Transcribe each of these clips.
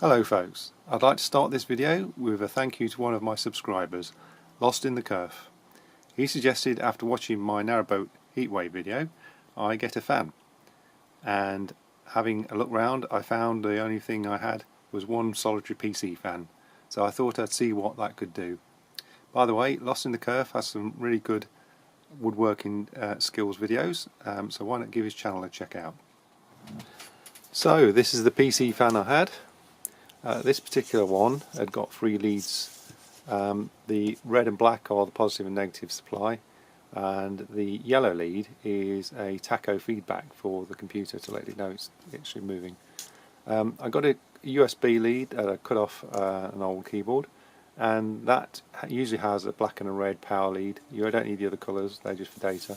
Hello folks, I'd like to start this video with a thank you to one of my subscribers, Lost in the Curve. He suggested after watching my Narrowboat Heatwave video I get a fan, and having a look round I found the only thing I had was one solitary PC fan, so I thought I'd see what that could do. By the way, Lost in the Curve has some really good woodworking skills videos, so why not give his channel a check out. So this is the PC fan I had. This particular one had got 3 leads. The red and black are the positive and negative supply, and the yellow lead is a tacho feedback for the computer to let it know it's actually moving. I got a USB lead that I cut off an old keyboard, and that usually has a black and a red power lead. You don't need the other colours, they're just for data.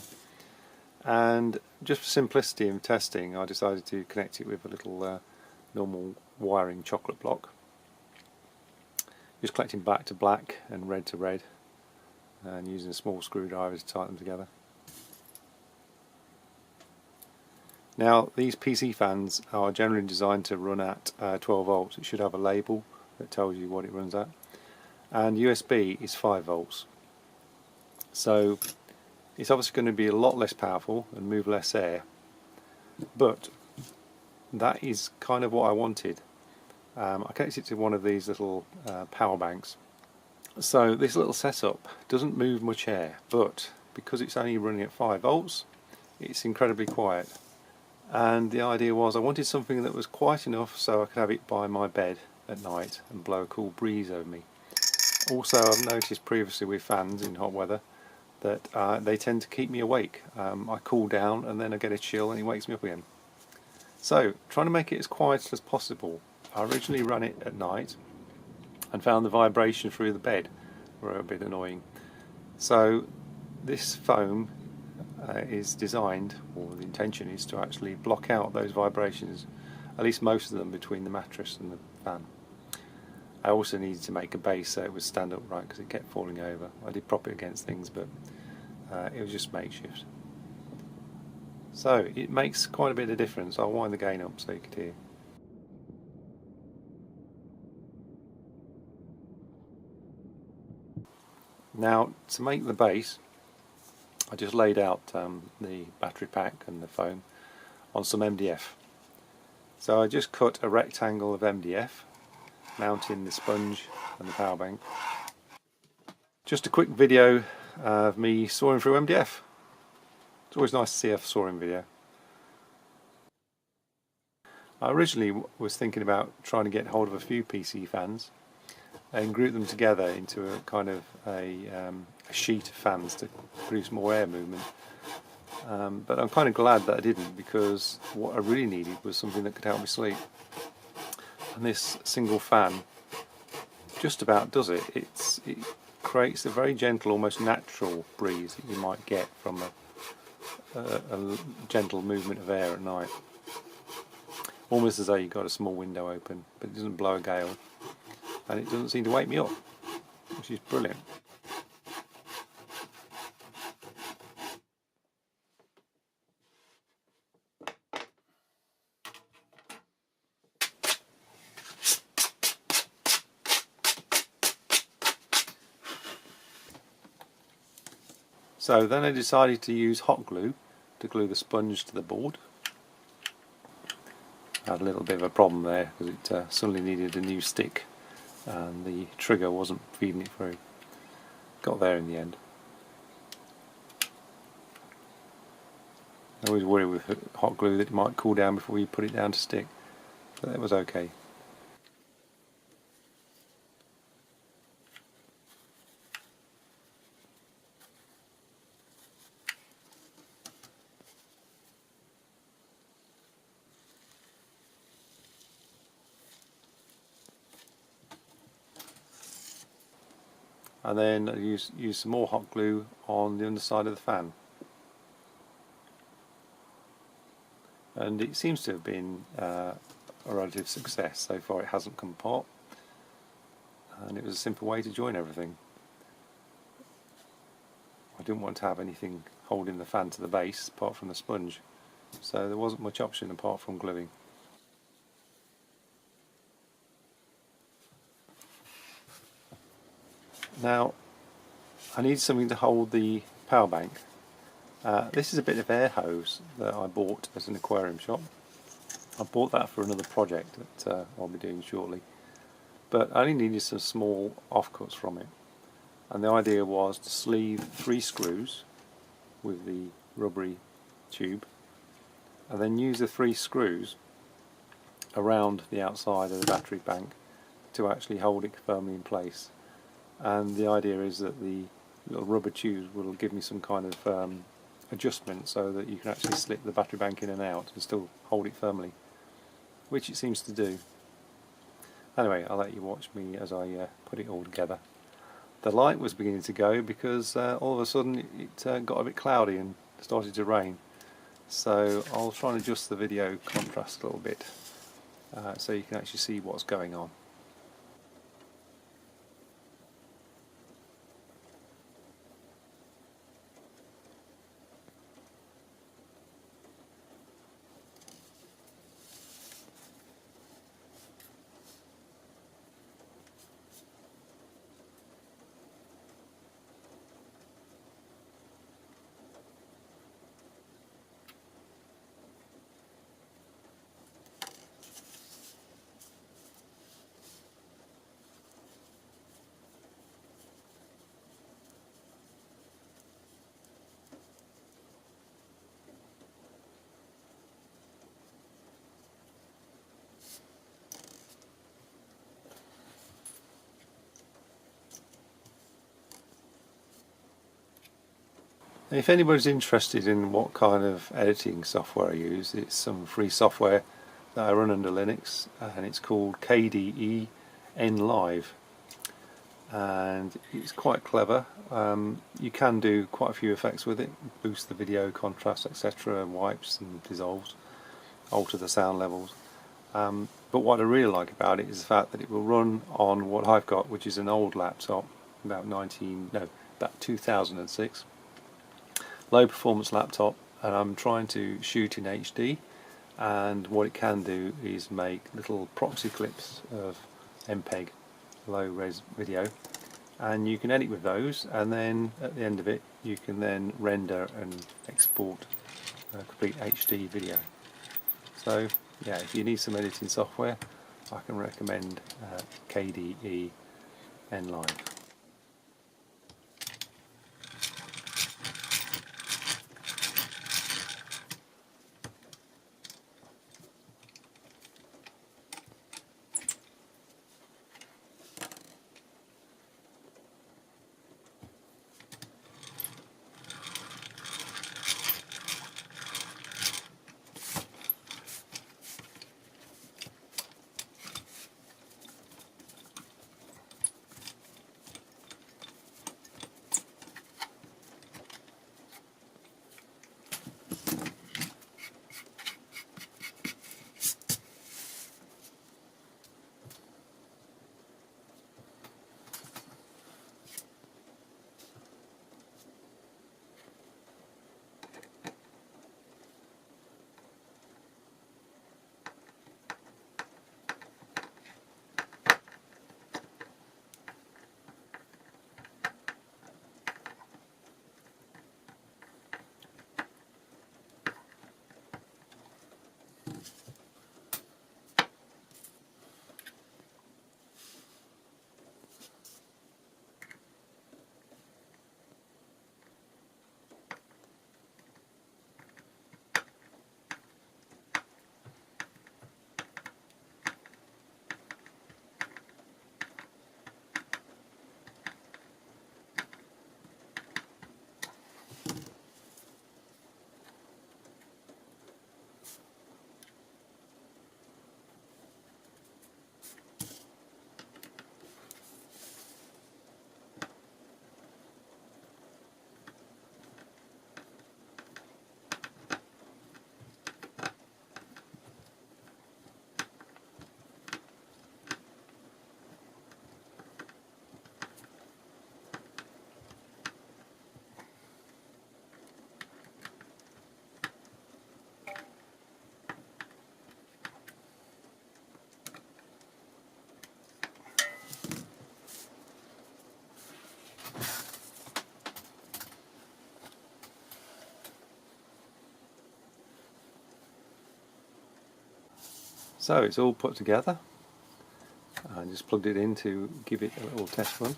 And just for simplicity in testing, I decided to connect it with a little normal wiring chocolate block, just collecting black to black and red to red, and using a small screwdriver to tighten them together. Now these PC fans are generally designed to run at 12 volts. It should have a label that tells you what it runs at, and USB is 5 volts, so it's obviously going to be a lot less powerful and move less air, but that is kind of what I wanted. I connected it to one of these little power banks. So this little setup doesn't move much air, but because it's only running at 5 volts, it's incredibly quiet. And the idea was I wanted something that was quiet enough so I could have it by my bed at night and blow a cool breeze over me. Also, I've noticed previously with fans in hot weather that they tend to keep me awake. I cool down and then I get a chill and it wakes me up again. So, trying to make it as quiet as possible, I originally ran it at night and found the vibration through the bed were a bit annoying. So this foam is designed, or the intention is to actually block out those vibrations, at least most of them, between the mattress and the fan. I also needed to make a base so it would stand upright because it kept falling over. I did prop it against things, but it was just makeshift. So it makes quite a bit of difference. I'll wind the gain up so you can hear. Now to make the base, I just laid out the battery pack and the foam on some MDF. So I just cut a rectangle of MDF, mounting the sponge and the power bank. Just a quick video of me sawing through MDF. It's always nice to see a sawing video. I originally was thinking about trying to get hold of a few PC fans and group them together into a kind of a sheet of fans to produce more air movement. But I'm kind of glad that I didn't, because what I really needed was something that could help me sleep. And this single fan just about does it. It creates a very gentle, almost natural breeze that you might get from a gentle movement of air at night. Almost as though you've got a small window open, but it doesn't blow a gale, and it doesn't seem to wake me up, which is brilliant. So then I decided to use hot glue to glue the sponge to the board. I had a little bit of a problem there because it suddenly needed a new stick and the trigger wasn't feeding it through. Got there in the end. I always worry with hot glue that it might cool down before you put it down to stick, but that was okay. And then I use some more hot glue on the underside of the fan. And it seems to have been a relative success. So far it hasn't come apart, and it was a simple way to join everything. I didn't want to have anything holding the fan to the base apart from the sponge, so there wasn't much option apart from gluing. Now I need something to hold the power bank. This is a bit of air hose that I bought at an aquarium shop. I bought that for another project that I'll be doing shortly, but I only needed some small offcuts from it, and the idea was to sleeve 3 screws with the rubbery tube and then use the 3 screws around the outside of the battery bank to actually hold it firmly in place. And the idea is that the little rubber tubes will give me some kind of adjustment so that you can actually slip the battery bank in and out and still hold it firmly, which it seems to do. Anyway, I'll let you watch me as I put it all together. The light was beginning to go because all of a sudden it got a bit cloudy and started to rain. So I'll try and adjust the video contrast a little bit so you can actually see what's going on. If anybody's interested in what kind of editing software I use, it's some free software that I run under Linux, and it's called KDE NLive, and it's quite clever. You can do quite a few effects with it, boost the video contrast, etc., wipes and dissolves, alter the sound levels. But what I really like about it is the fact that it will run on what I've got, which is an old laptop, about 2006. Low performance laptop, and I'm trying to shoot in HD, and what it can do is make little proxy clips of MPEG low res video, and you can edit with those, and then at the end of it you can then render and export a complete HD video. So yeah, if you need some editing software, I can recommend KDE NLive. So it's all put together. I just plugged it in to give it a little test run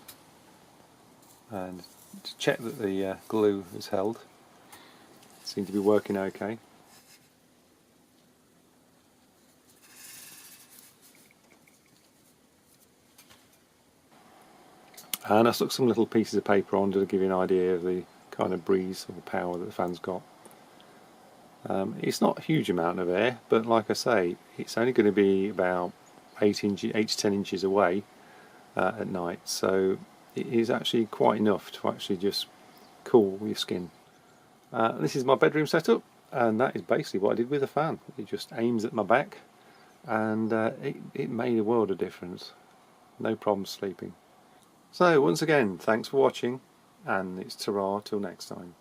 and to check that the glue is held. It seemed to be working okay. And I stuck some little pieces of paper on to give you an idea of the kind of breeze or power that the fan's got. It's not a huge amount of air, but like I say, it's only going to be about 8 to 10 inches away at night, so it is actually quite enough to actually just cool your skin. This is my bedroom setup, and that is basically what I did with the fan. It just aims at my back, and it made a world of difference. No problem sleeping. So once again, thanks for watching, and it's ta-ra till next time.